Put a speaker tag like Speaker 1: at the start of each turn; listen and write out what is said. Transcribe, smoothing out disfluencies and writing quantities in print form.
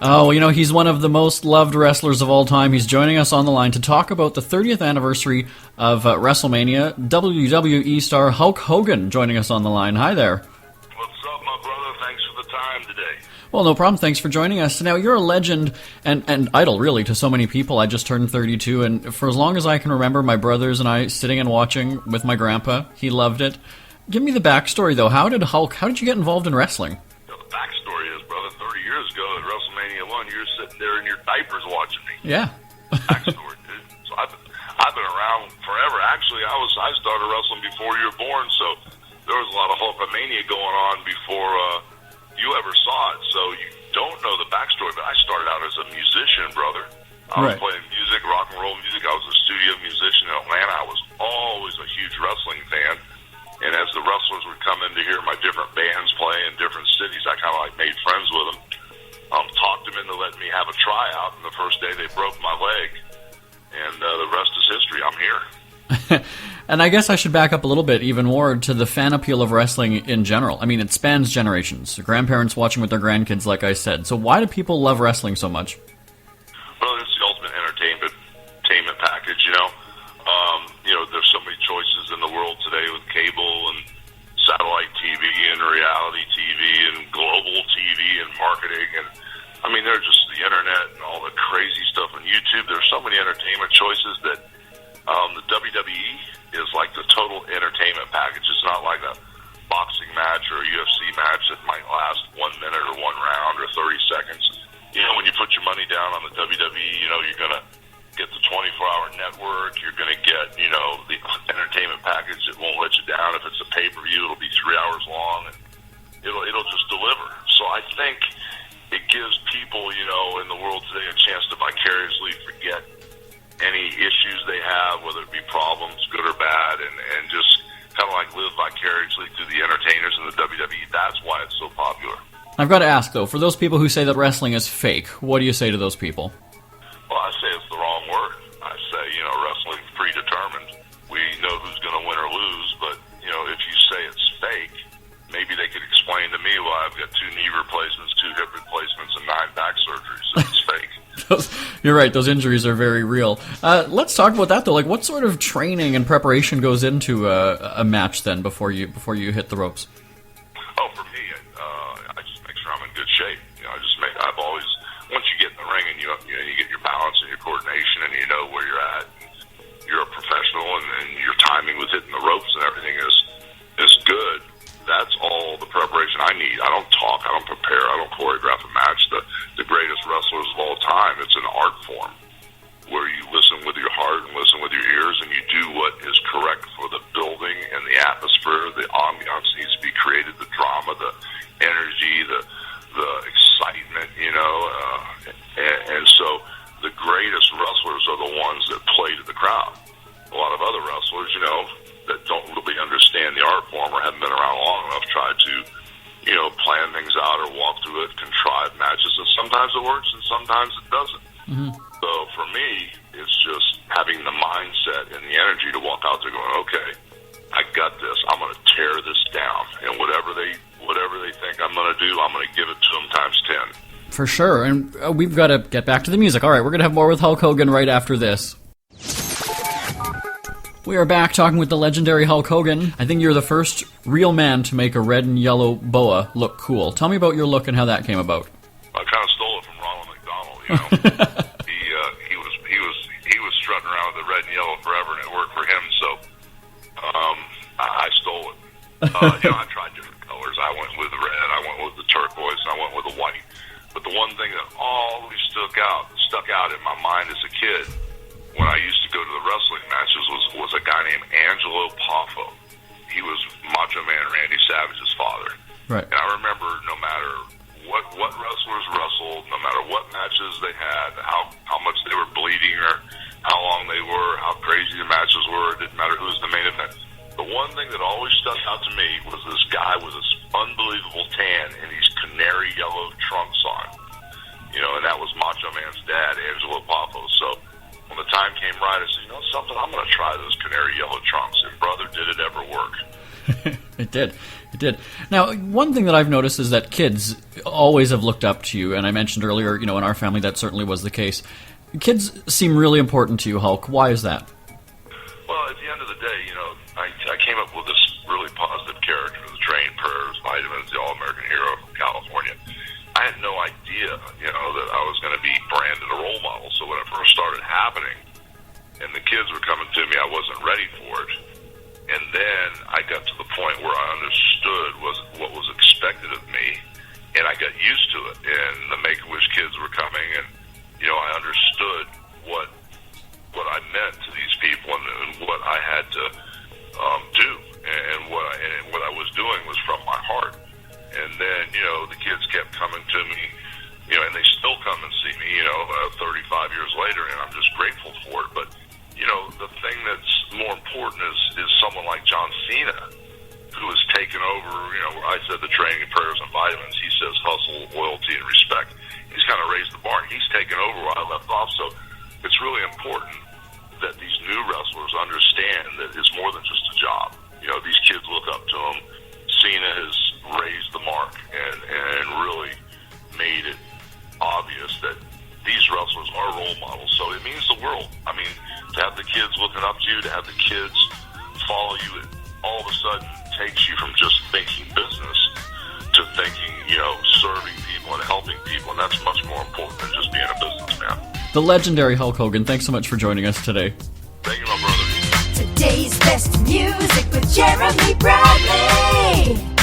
Speaker 1: Oh, he's one of the most loved wrestlers of all time. He's joining us on the line to talk about the 30th anniversary of WrestleMania. WWE star Hulk Hogan joining us on the line. Hi there.
Speaker 2: What's up, my brother? Thanks for the time today.
Speaker 1: Well, no problem. Thanks for joining us. Now, you're a legend and idol, really, to so many people. I just turned 32, and for as long as I can remember, my brothers and I sitting and watching with my grandpa. He loved it. Give me the backstory, though. How did you get involved in wrestling?
Speaker 2: The backstory is, brother, 30 years ago at WrestleMania 1, you were sitting there in your diapers watching me.
Speaker 1: Yeah.
Speaker 2: Backstory, dude. So I've been around forever. Actually, I started wrestling before you were born, so there was a lot of Hulkamania going on before you ever saw it. So you don't know the backstory, but I started out as a musician, brother. I was playing music, rock and roll music. I was a studio musician in Atlanta. I was always a huge wrestling fan. And as the wrestlers would come in to hear my different bands play in different cities, I kind of made friends with them. Talked them into letting me have a tryout, and the first day they broke my leg. And the rest is history. I'm here.
Speaker 1: And I guess I should back up a little bit even more to the fan appeal of wrestling in general. I mean, it spans generations. Grandparents watching with their grandkids, like I said. So why do people love wrestling so much?
Speaker 2: Well, it's the ultimate entertainment package, there's so many choices in the world today with cable and satellite TV and reality TV and global TV and marketing. And, I mean, there's just the internet and all the crazy stuff on YouTube. There's so many entertainment choices that the WWE is like the total entertainment package. It's not like a boxing match or a UFC match that might last 1 minute or one round or 30 seconds. When you put your money down on the WWE, you're going to get the 24-hour network. You're going to get, the entertainment package that won't let you down. If it's a pay-per-view, it'll be 3 hours long, and it'll just deliver. So I think it gives people, in the world today a chance to vicariously forget any issues they have, whether it be problems, good or bad, and just kind of live vicariously through the entertainers in the WWE. That's why it's so popular.
Speaker 1: I've got to ask, though, for those people who say that wrestling is fake, what do you say to those people?
Speaker 2: Well, I say it's the wrong word. I say, wrestling's predetermined. We know who's going to win or lose, but, if you say it's fake, maybe they could explain to me why I've got 2 knee replacements, 2 hip replacements, and 9 back surgeries. So it's fake.
Speaker 1: You're right, those injuries are very real. Let's talk about that, though. What sort of training and preparation goes into a match, then, before you hit the ropes?
Speaker 2: Oh, for me, I just make sure I'm in good shape. I've always, once you get in the ring and you get your balance and your coordination and you know where you're at, you're a professional and your timing with hitting the ropes and everything is good. That's all the preparation I need. I don't talk, I don't prepare, I don't choreograph a match. The greatest wrestlers of all time, it's an art form where you listen with your heart and listen with your ears and you do what is correct for the building and the atmosphere. The ambiance needs to be created, the drama, the energy, the excitement, and so the greatest wrestlers are the ones that play to the crowd. A lot of other wrestlers, that don't really understand the art form or haven't been around long enough try to, plan things out or walk through it, contrive matches, and sometimes it works and sometimes it doesn't.
Speaker 1: Mm-hmm.
Speaker 2: So for me, it's just having the mindset and the energy to walk out there going, okay, I got this. I'm going to tear this down, and whatever they think I'm going to do, I'm going to give it to them times 10.
Speaker 1: For sure, and we've got to get back to the music. All right, we're going to have more with Hulk Hogan right after this. We are back talking with the legendary Hulk Hogan. I think you're the first real man to make a red and yellow boa look cool. Tell me about your look and how that came about.
Speaker 2: I kind of stole it from Ronald McDonald, he was strutting around with the red and yellow forever, and it worked for him, so I stole it. I tried different colors. I went with the red, I went with the turquoise, and I went with the white. But the one thing that always stuck out in my mind as a kid when I used to go to the wrestling matches was a guy named Angelo Poffo. He was Macho Man Randy Savage's father.
Speaker 1: Right.
Speaker 2: And I remember no matter what wrestlers wrestled, no matter what matches they had, how much they were bleeding or how long they were, how crazy the matches were, it didn't matter who was the main event. The one thing that always stuck out to me was this guy with this unbelievable tan and these canary yellow trunks on. And that was Macho Man's dad, Angelo Poffo. So when the time came right, I said, something, I'm going to try those canary yellow trunks. And brother, did it ever work?
Speaker 1: It did. Now, one thing that I've noticed is that kids always have looked up to you, and I mentioned earlier, in our family that certainly was the case. Kids seem really important to you, Hulk. Why is that?
Speaker 2: Well, at the end of the day, I came up with this really positive character, the trained prayers, vitamins, the all-American hero from California. I had no idea, that I was going to be branded a role model. So when it first started happening and the kids were coming to me, I wasn't ready for it. And then I got to the point where I understood what was expected of me, and I got used to it. And the Make-A-Wish kids were coming, and, I understood what I meant to these people and what I had to do. And what I was doing was from my heart. And then, the kids kept coming to me, and they still come and see me, 35 years later, and I'm just grateful for it. But, the thing that's more important is someone like John Cena, who has taken over, I said the training, prayers, and vitamins. He says hustle, loyalty, and respect. He's kind of raised the bar. He's taken over where I left off. So it's really important that these new wrestlers understand that it's more than just a job. These kids look up to him. Cena has raised the mark and really made it obvious that these wrestlers are role models. So it means the world. I mean, to have the kids looking up to you, to have the kids follow you, it all of a sudden takes you from just thinking business to thinking, serving people and helping people. And that's much more important than just being a businessman.
Speaker 1: The legendary Hulk Hogan, thanks so much for joining us today.
Speaker 2: Thank you, my brother.
Speaker 3: Today's best music with Jeremy Bradley.